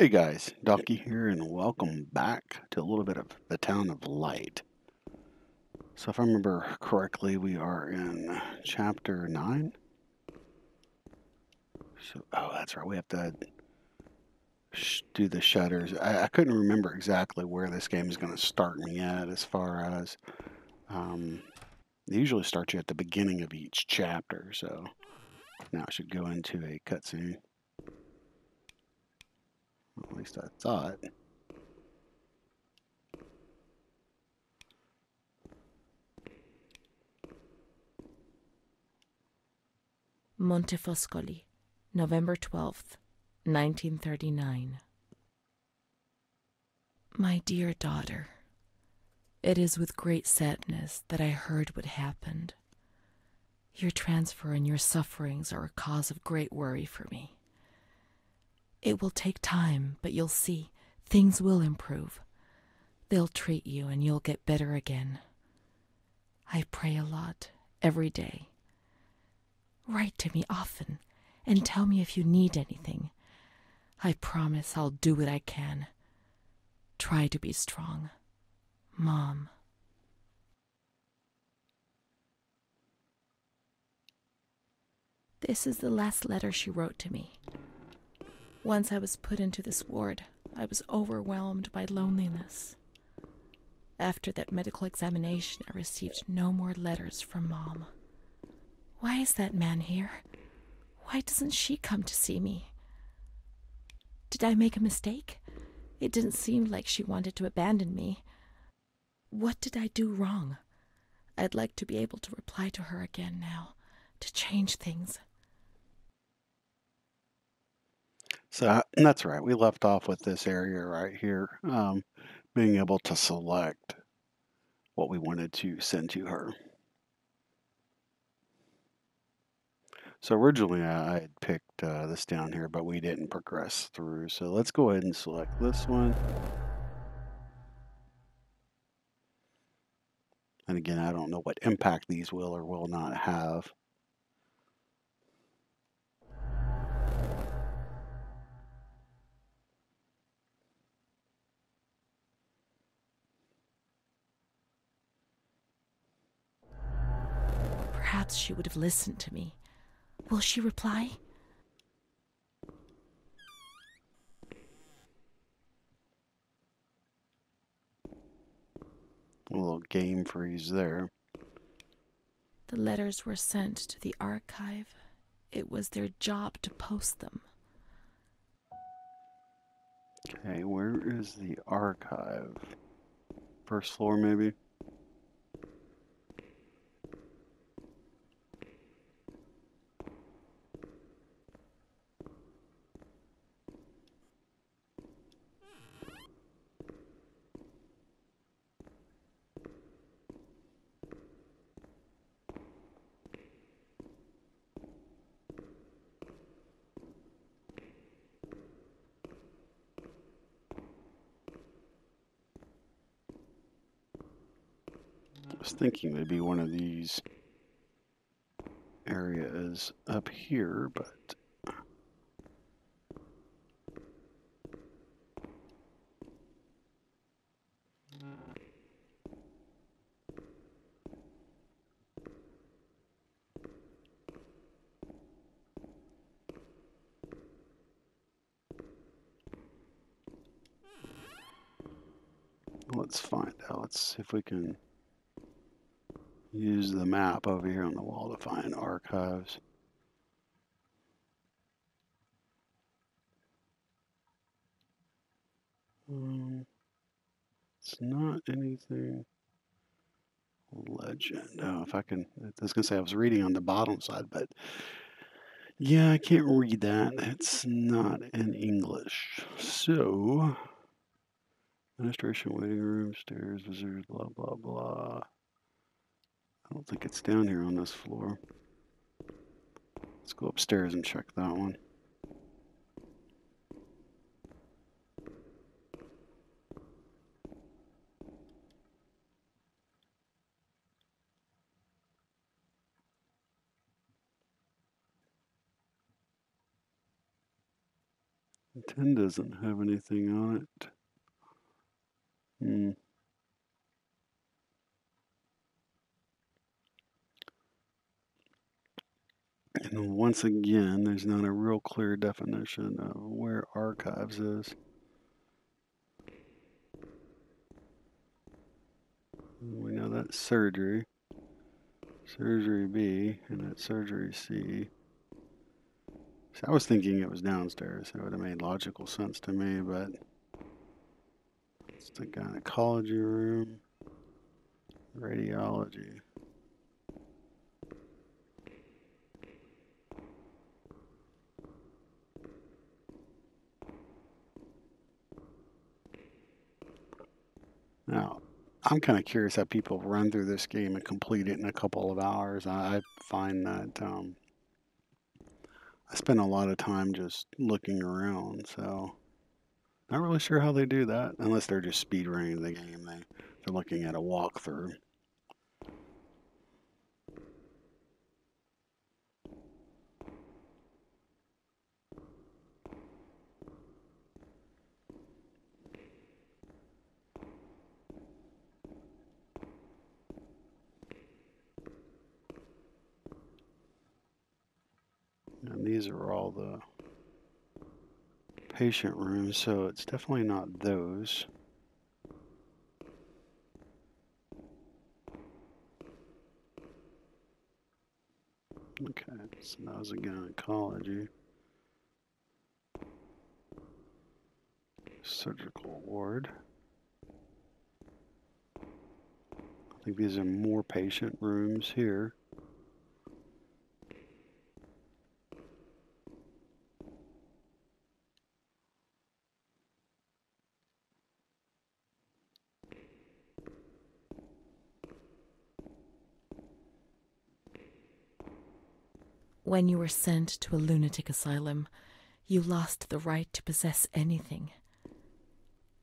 Hey guys, Donkey here, and welcome back to a little bit of the Town of Light. So, if I remember correctly, we are in chapter 9. Oh, that's right, we have to do the shutters. I couldn't remember exactly where this game is going to start me at as far as they usually start you at the beginning of each chapter, so now I should go into a cutscene. At least I thought. Montefoscoli, November 12th, 1939. My dear daughter, it is with great sadness that I heard what happened. Your transfer and your sufferings are a cause of great worry for me. It will take time, but you'll see, things will improve. They'll treat you and you'll get better again. I pray a lot, every day. Write to me often and tell me if you need anything. I promise I'll do what I can. Try to be strong. Mom. This is the last letter she wrote to me. Once I was put into this ward, I was overwhelmed by loneliness. After that medical examination, I received no more letters from Mom. Why is that man here? Why doesn't she come to see me? Did I make a mistake? It didn't seem like she wanted to abandon me. What did I do wrong? I'd like to be able to reply to her again now, to change things. So that's right. We left off with this area right here, being able to select what we wanted to send to her. So originally I had picked this down here, but we didn't progress through. So let's go ahead and select this one. And again, I don't know what impact these will or will not have. Perhaps she would have listened to me. Will she reply? A little game freeze there. The letters were sent to the archive. It was their job to post them. Okay, where is the archive? First floor, maybe? I was thinking maybe one of these areas up here, but let's find out. Let's see if we can use the map over here on the wall to find archives. It's not anything legend. Oh, if I can, I was going to say I was reading on the bottom side, but yeah, I can't read that. It's not in English. So, administration waiting room, stairs, visitors, blah, blah, blah. I don't think it's down here on this floor. Let's go upstairs and check that one. The 10 doesn't have anything on it. Hmm. And once again, there's not a real clear definition of where archives is. We know that's surgery. Surgery B, and that's surgery C. So I was thinking it was downstairs. It would have made logical sense to me, but it's the gynecology room, radiology. Now, I'm kind of curious how people run through this game and complete it in a couple of hours. I find that I spend a lot of time just looking around, so not really sure how they do that, unless they're just speed running the game. They're looking at a walkthrough. And these are all the patient rooms, so it's definitely not those. Okay, so that was a gynecology. Surgical ward. I think these are more patient rooms here. When you were sent to a lunatic asylum, you lost the right to possess anything.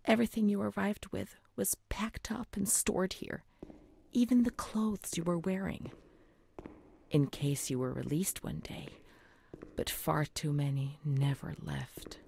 Everything you arrived with was packed up and stored here, even the clothes you were wearing, in case you were released one day, but far too many never left.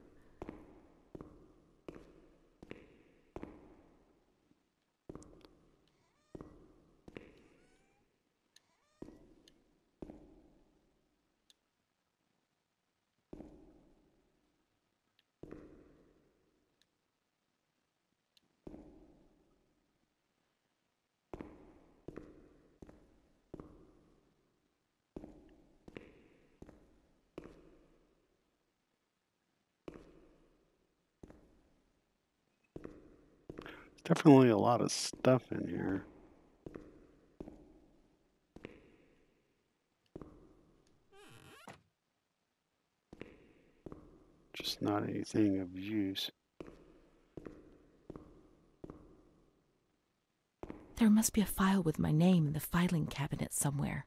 Definitely a lot of stuff in here. Just not anything of use. There must be a file with my name in the filing cabinet somewhere.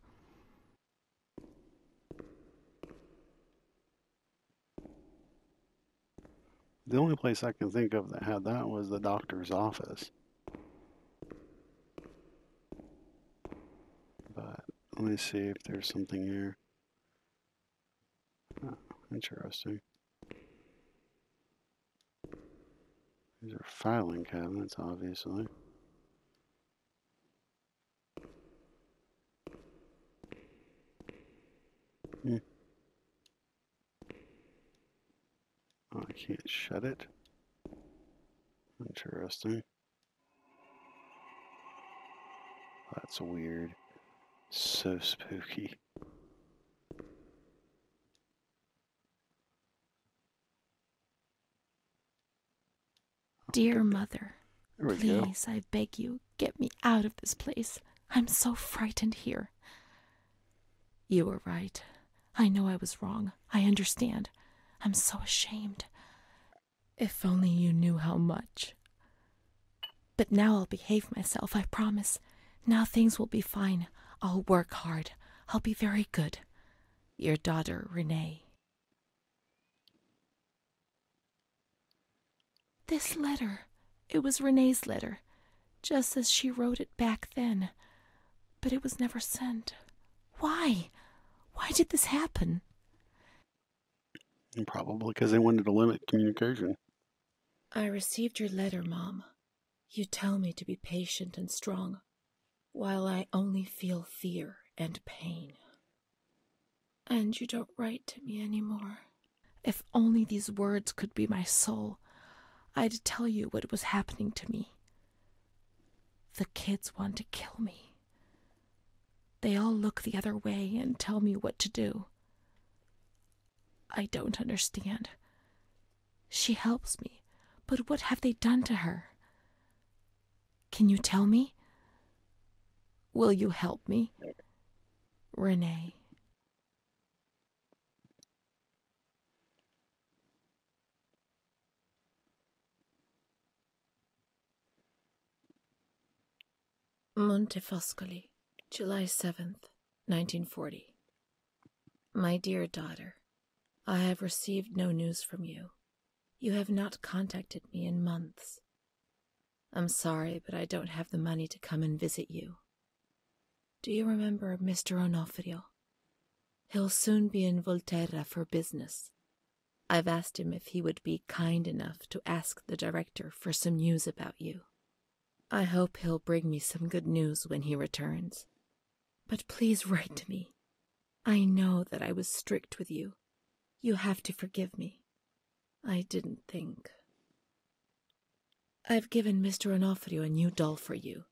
The only place I can think of that had that was the doctor's office. But let me see if there's something here. Oh, interesting. These are filing cabinets, obviously. Hmm. Oh, I can't shut it. Interesting. That's weird. So spooky. Dear Mother, There we go. please, I beg you, get me out of this place. I'm so frightened here. You were right. I know I was wrong. I understand. I'm so ashamed. If only you knew how much. But now I'll behave myself, I promise. Now things will be fine. I'll work hard. I'll be very good. Your daughter, Renee. This letter. It was Renee's letter, just as she wrote it back then. But it was never sent. Why? Why did this happen? And probably because they wanted to limit communication. I received your letter, Mom. You tell me to be patient and strong, while I only feel fear and pain. And you don't write to me anymore. If only these words could be my soul, I'd tell you what was happening to me. The kids want to kill me. They all look the other way and tell me what to do. I don't understand. She helps me, but what have they done to her? Can you tell me? Will you help me? Renee. Montefoscoli, July 7th, 1940. My dear daughter, I have received no news from you. You have not contacted me in months. I'm sorry, but I don't have the money to come and visit you. Do you remember Mr. Onofrio? He'll soon be in Volterra for business. I've asked him if he would be kind enough to ask the director for some news about you. I hope he'll bring me some good news when he returns. But please write to me. I know that I was strict with you. You have to forgive me. I didn't think. I've given Mr. Onofrio a new doll for you.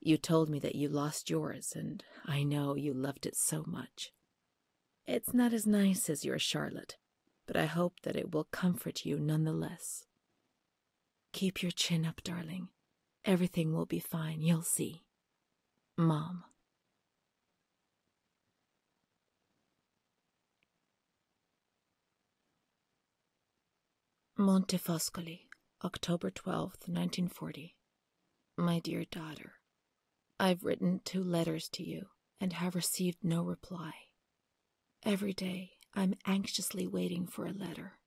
You told me that you lost yours, and I know you loved it so much. It's not as nice as your Charlotte, but I hope that it will comfort you nonetheless. Keep your chin up, darling. Everything will be fine, you'll see. Mom. Montefoscoli, October 12th, 1940. My dear daughter, I've written 2 letters to you and have received no reply. Every day I'm anxiously waiting for a letter.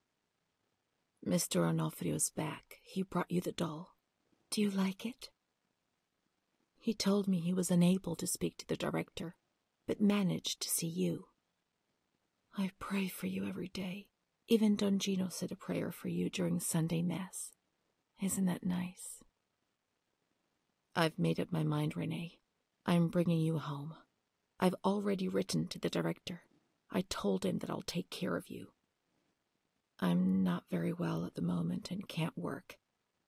Mr. Onofrio's back. He brought you the doll. Do you like it? He told me he was unable to speak to the director, but managed to see you. I pray for you every day. Even Don Gino said a prayer for you during Sunday Mass. Isn't that nice? I've made up my mind, Renee. I'm bringing you home. I've already written to the director. I told him that I'll take care of you. I'm not very well at the moment and can't work,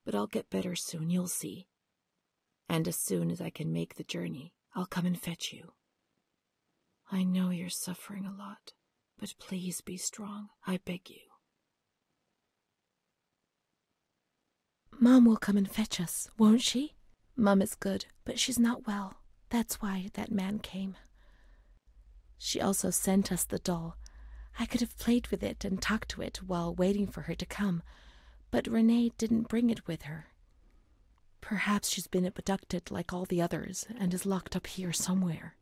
but I'll get better soon, you'll see. And as soon as I can make the journey, I'll come and fetch you. I know you're suffering a lot, but please be strong, I beg you. Mom will come and fetch us, won't she? Mom is good, but she's not well. That's why that man came. She also sent us the doll. I could have played with it and talked to it while waiting for her to come, but Renee didn't bring it with her. Perhaps she's been abducted like all the others and is locked up here somewhere.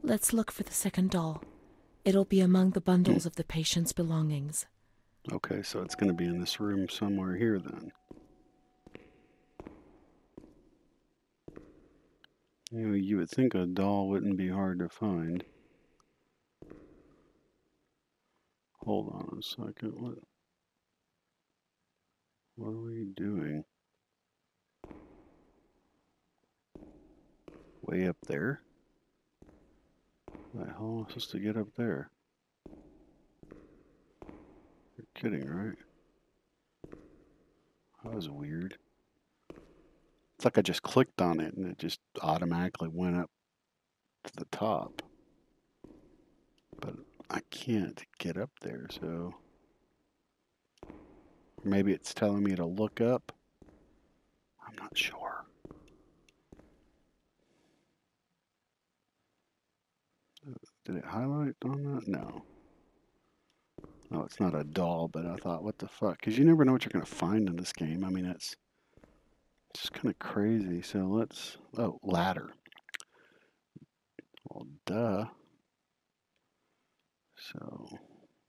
Let's look for the second doll. It'll be among the bundles of the patient's belongings. Okay, so it's going to be in this room somewhere here then. You know, you would think a doll wouldn't be hard to find. Hold on a second. What are we doing? Way up there? How am I supposed to get up there? You're kidding, right? That was weird. It's like I just clicked on it and it just automatically went up to the top. But I can't get up there, so maybe it's telling me to look up. I'm not sure. Did it highlight on that? No. No, it's not a doll, but I thought, what the fuck? Because you never know what you're going to find in this game. I mean, it's just kind of crazy. So let's... Oh, ladder. Well, duh. So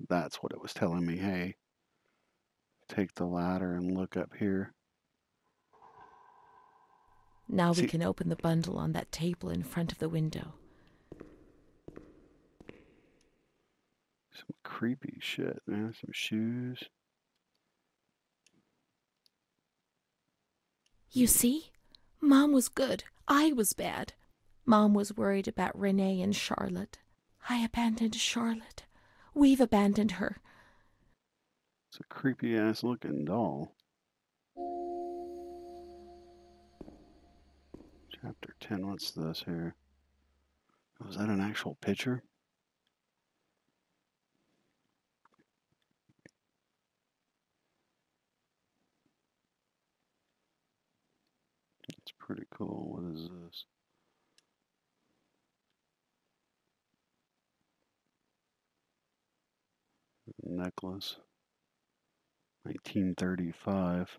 that's what it was telling me. Hey, take the ladder and look up here. Now we can open the bundle on that table in front of the window. Some creepy shit, man. Some shoes. You see? Mom was good. I was bad. Mom was worried about Renee and Charlotte. I abandoned Charlotte. We've abandoned her. It's a creepy ass looking doll. Chapter 10. What's this here? Oh, is that an actual picture? It's pretty cool. What is this? Necklace. 1935.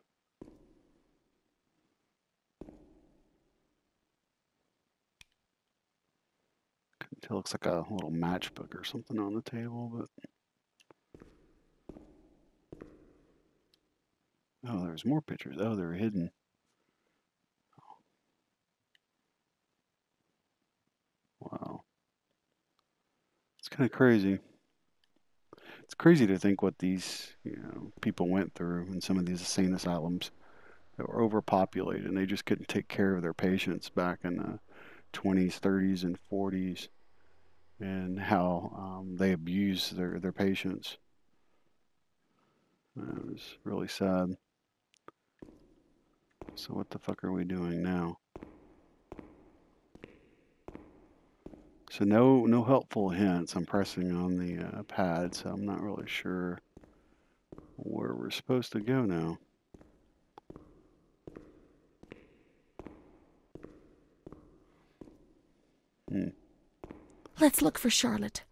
It looks like a little matchbook or something on the table, but oh, there's more pictures. Oh, they're hidden. Wow. It's kind of crazy. It's crazy to think what these, people went through in some of these insane asylums that were overpopulated and they just couldn't take care of their patients back in the 20s, 30s, and 40s, and how they abused their patients. It was really sad. So what the fuck are we doing now? So no helpful hints. I'm pressing on the pad, so I'm not really sure where we're supposed to go now. Let's look for Charlotte.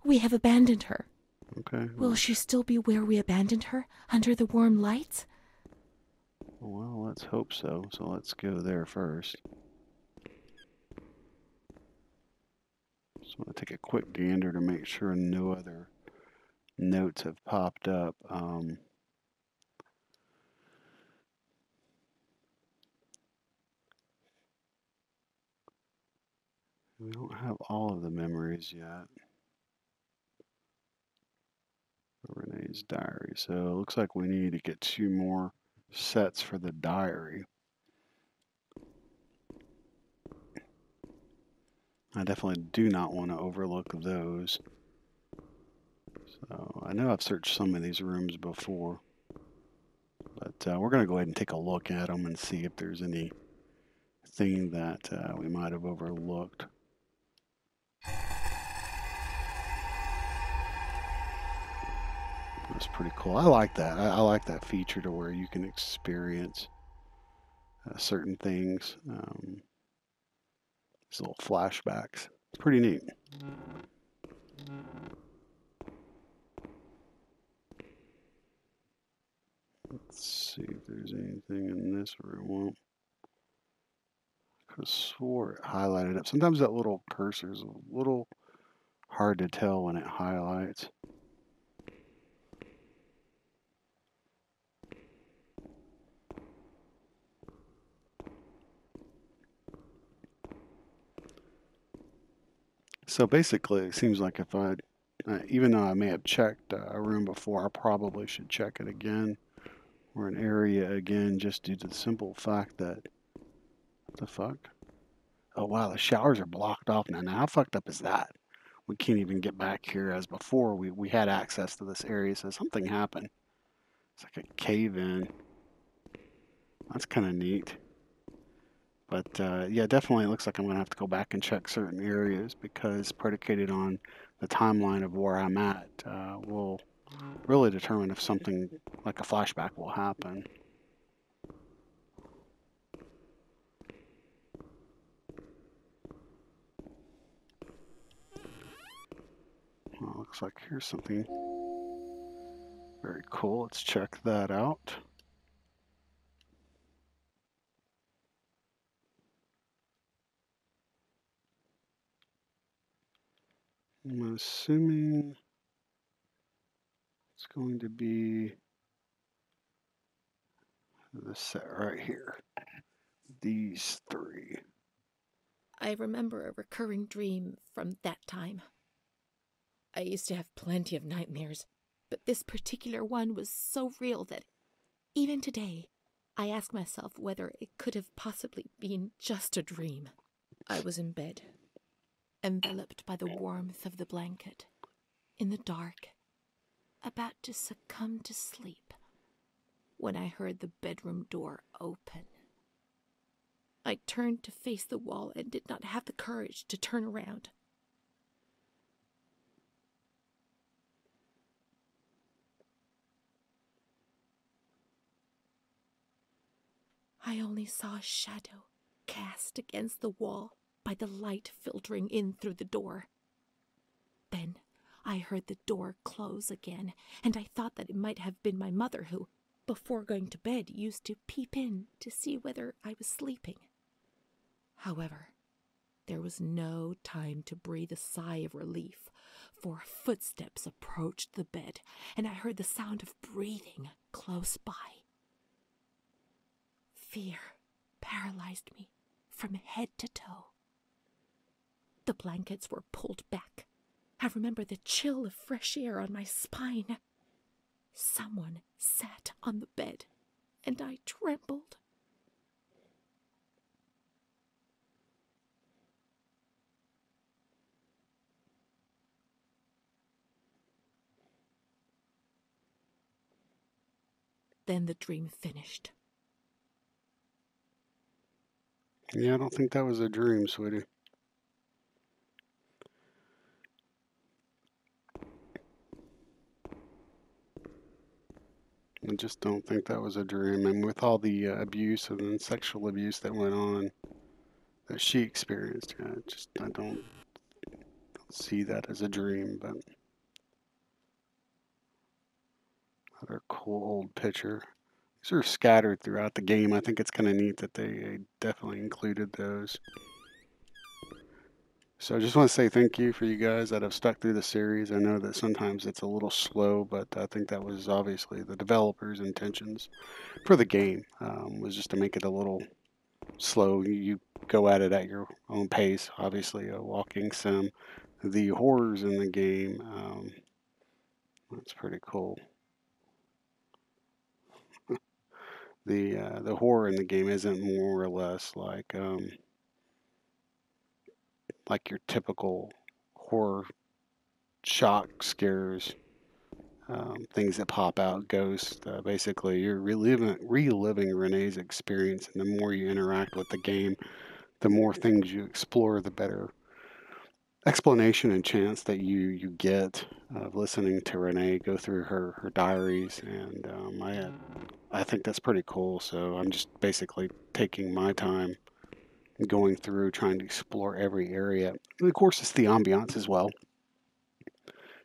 We have abandoned her. Okay. Will she still be where we abandoned her, under the warm lights? Well, let's hope so. So let's go there first. Just want to take a quick gander to make sure no other notes have popped up. We don't have all of the memories yet. Renee's diary. So it looks like we need to get 2 more sets for the diary. I definitely do not want to overlook those. So I know I've searched some of these rooms before, but we're going to go ahead and take a look at them and see if there's anything that we might have overlooked. That's pretty cool. I like that. I like that feature to where you can experience certain things. These little flashbacks. It's pretty neat. Let's see if there's anything in this room. Well, I could have swore it highlighted up. Sometimes that little cursor is a little hard to tell when it highlights. So basically, it seems like if even though I may have checked a room before, I probably should check it again or an area again just due to the simple fact that, what the fuck? Oh wow, the showers are blocked off now. Now how fucked up is that? We can't even get back here as before. We had access to this area, so something happened. It's like a cave in. That's kind of neat. But yeah, definitely it looks like I'm going to have to go back and check certain areas because predicated on the timeline of where I'm at will really determine if something like a flashback will happen. Well, looks like here's something very cool. Let's check that out. I'm assuming it's going to be this set right here. These 3. I remember a recurring dream from that time. I used to have plenty of nightmares, but this particular one was so real that even today, I ask myself whether it could have possibly been just a dream. I was in bed, enveloped by the warmth of the blanket, in the dark, about to succumb to sleep, when I heard the bedroom door open. I turned to face the wall and did not have the courage to turn around. I only saw a shadow cast against the wall by the light filtering in through the door. Then I heard the door close again, and I thought that it might have been my mother who, before going to bed, used to peep in to see whether I was sleeping. However, there was no time to breathe a sigh of relief, for footsteps approached the bed, and I heard the sound of breathing close by. Fear paralyzed me from head to toe. The blankets were pulled back. I remember the chill of fresh air on my spine. Someone sat on the bed, and I trembled. Then the dream finished. Yeah, I don't think that was a dream, sweetie. I just don't think that was a dream. And with all the abuse and sexual abuse that went on, that she experienced, I don't see that as a dream. But another cool old picture. These are scattered throughout the game. I think it's kind of neat that they definitely included those. So I just want to say thank you for you guys that have stuck through the series. I know that sometimes it's a little slow, but I think that was obviously the developers' intentions for the game, was just to make it a little slow. You go at it at your own pace. Obviously, a walking sim. The horrors in the game, that's pretty cool. The horror in the game isn't more or less like your typical horror shock scares, things that pop out, ghosts. Basically, you're reliving Renee's experience, and the more you interact with the game, the more things you explore, the better explanation and chance that you get of listening to Renee go through her diaries, and I think that's pretty cool. So I'm just basically taking my time going through trying to explore every area. And of course, it's the ambiance as well.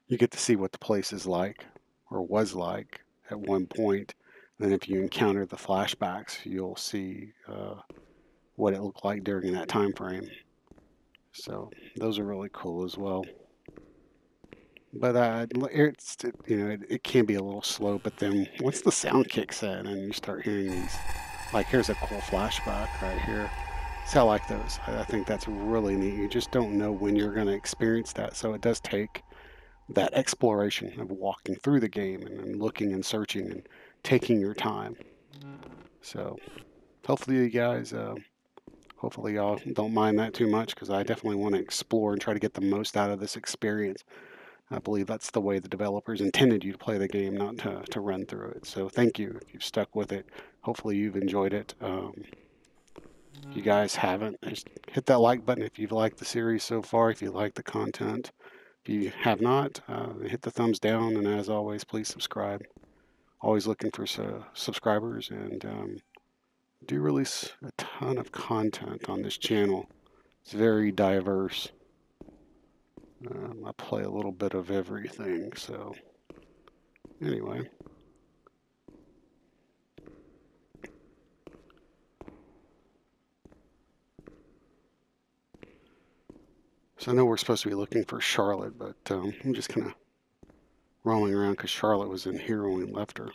You get to see what the place is like or was like at one point. And then if you encounter the flashbacks, you'll see what it looked like during that time frame. So those are really cool as well. But it can be a little slow. But then once the sound kicks in and you start hearing these, like here's a cool flashback right here. So I like those. I think that's really neat. You just don't know when you're going to experience that. So it does take that exploration of walking through the game and looking and searching and taking your time. So hopefully you guys, hopefully y'all don't mind that too much, because I definitely want to explore and try to get the most out of this experience. I believe that's the way the developers intended you to play the game, not to run through it. So thank you if you've stuck with it. Hopefully you've enjoyed it. If you guys haven't, just hit that like button if you've liked the series so far, if you like the content. If you have not, hit the thumbs down, and as always, please subscribe. Always looking for subscribers, and do release a ton of content on this channel. It's very diverse. I play a little bit of everything, so anyway. So I know we're supposed to be looking for Charlotte, but I'm just kind of roaming around because Charlotte was in here when we left her.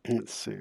Let's see.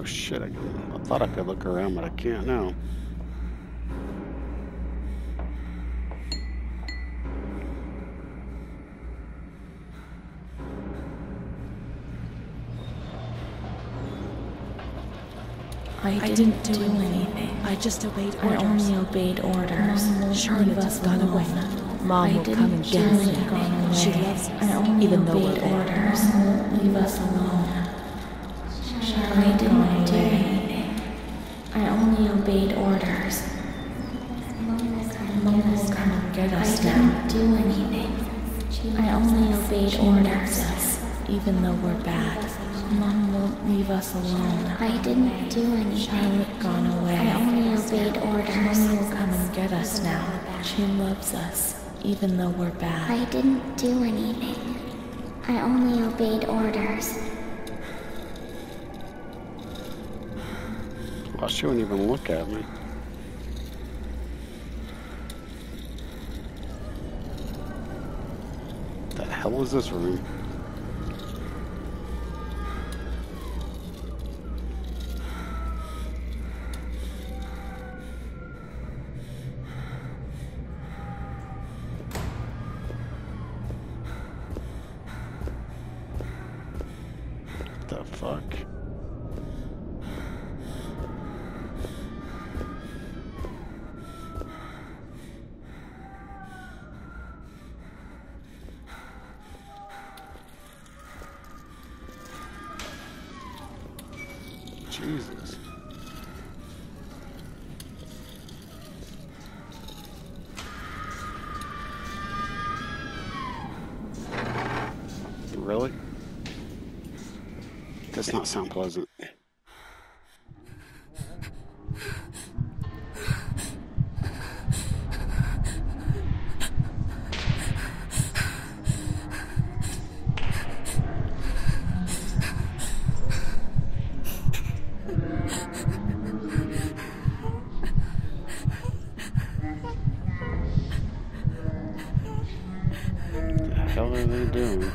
shit, I thought I could look around, but I can't now. I didn't do anything. I just obeyed orders. I only obeyed orders. Charlotte has gone away. Mom will come and get me. She loves us, even though we're orders. Leave us alone. I didn't do anything. I only obeyed orders. Mom will come and get us now. I didn't do anything. I only obeyed orders, even though we're bad. Mom won't leave us alone. I didn't do anything. Charlotte gone away. I only obeyed orders. Mom will come and get us now. She loves us, even though we're bad. I didn't do anything. I only obeyed orders. Well, she wouldn't even look at me. The hell is this room? The fuck? Jesus. Really? Does not sound pleasant. What the hell are they doing?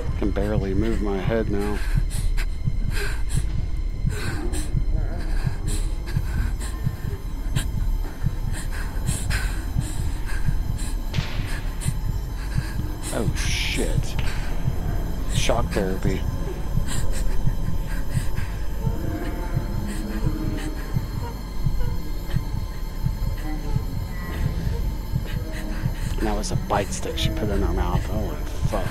I can barely move my head now. Oh shit. Shock therapy. Now it's a bite stick she put in her mouth. Holy fuck.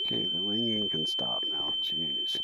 Okay, the ringing can stop now. Jeez.